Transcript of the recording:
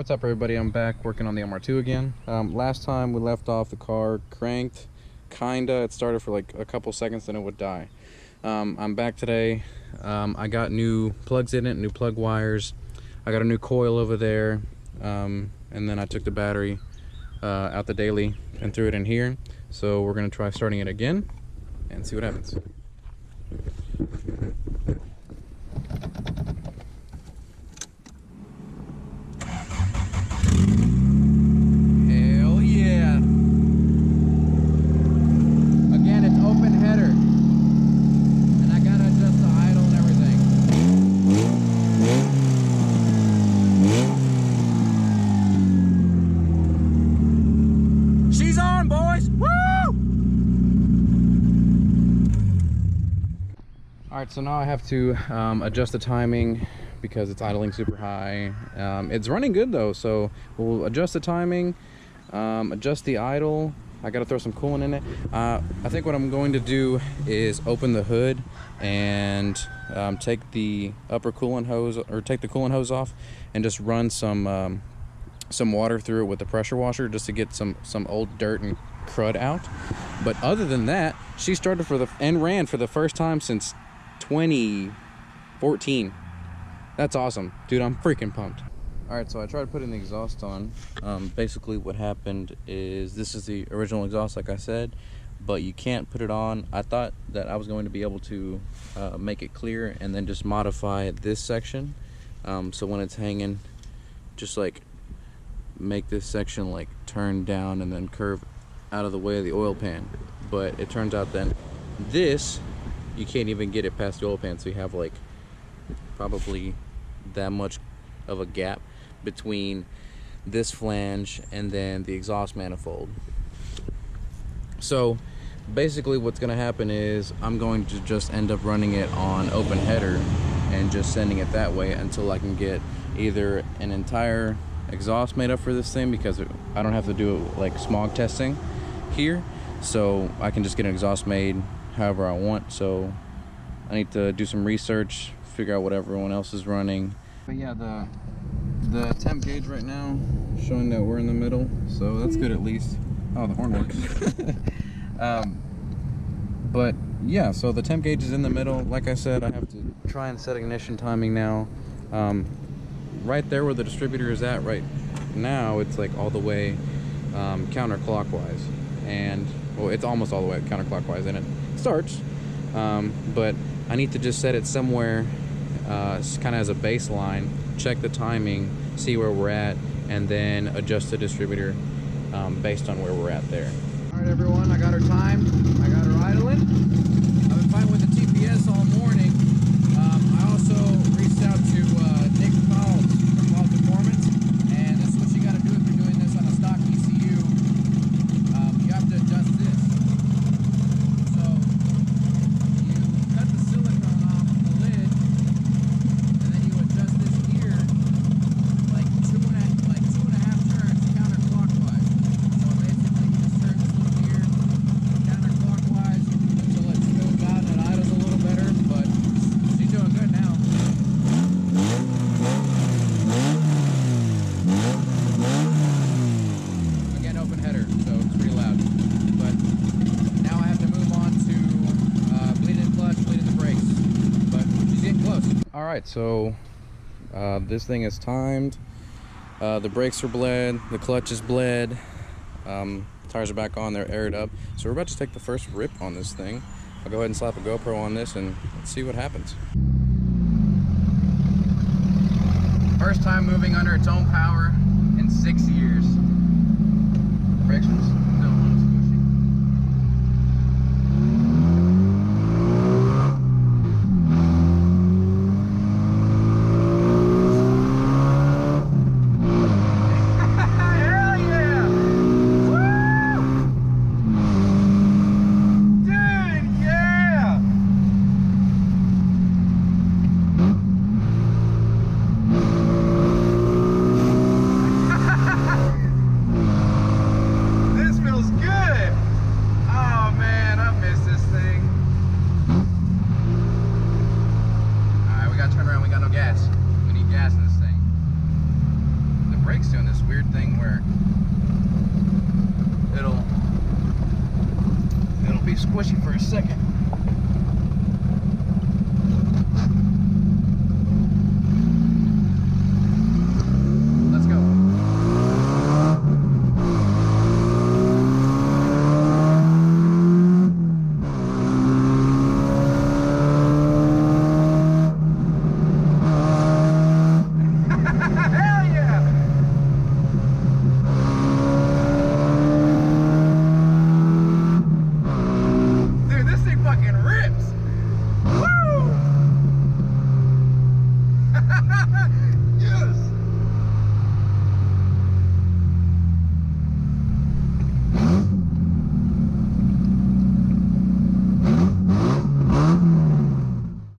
what's up everybody? I'm back working on the MR2 again. Last time we left off, the car cranked, kinda. It started for like a couple seconds, then it would die. I'm back today. I got new plugs in it, new plug wires. I got a new coil over there, and then I took the battery out the daily and threw it in here. So we're gonna try starting it again and see what happens. Alright, so now I have to adjust the timing because it's idling super high. It's running good though, so we'll adjust the timing, adjust the idle. I gotta throw some coolant in it. I think what I'm going to do is open the hood and take the upper coolant hose, or take the coolant hose off, and just run some water through it with the pressure washer just to get some old dirt and crud out. But other than that, she started and ran for the first time since 2014. That's awesome, dude. I'm freaking pumped. All right, so I tried putting the exhaust on. Basically what happened is, this is the original exhaust like I said, but you can't put it on. I thought that I was going to be able to make it clear and then just modify this section, so when it's hanging, just like make this section like turn down and then curve out of the way of the oil pan. But it turns out then this, you can't even get it past the oil pan, so you have like probably that much of a gap between this flange and then the exhaust manifold. So basically what's going to happen is I'm going to just end up running it on open header and just sending it that way until I can get either an entire exhaust made up for this thing, because I don't have to do like smog testing here, so I can just get an exhaust made however I want. So I need to do some research, figure out what everyone else is running. But yeah, the temp gauge right now showing that we're in the middle, so that's good at least. Oh, the horn works. But yeah, so the temp gauge is in the middle. Like I said, I have to try and set ignition timing now. Right there where the distributor is at right now, it's like all the way counterclockwise, and well, it's almost all the way counterclockwise, and it starts, but I need to just set it somewhere kind of as a baseline, check the timing, see where we're at, and then adjust the distributor based on where we're at there. All right, everyone, I got her timed, I got her idling. I've been fighting with the TPS all morning. I also reached out to Nick Pahls from Pahls Performance, and this is what you got to do if you're doing this on a stock ECU. You have to adjust this. So you cut the silicone off the lid, and then you adjust this here like two and a half turns counterclockwise. So basically you just turn this little gear counterclockwise until it smooths out and it idles a little better, but she's doing good now. Again, open header, so it's pretty loud. But now I have to move on to bleeding clutch, bleeding the brakes. But she's getting close. All right, so this thing is timed. The brakes are bled, the clutch is bled. Tires are back on, they're aired up. So we're about to take the first rip on this thing. I'll go ahead and slap a GoPro on this and let's see what happens. First time moving under its own power in 6 years. Friction's still a little squishy. Hell yeah! Woo! Dude, yeah! This feels where it'll be squishy for a second.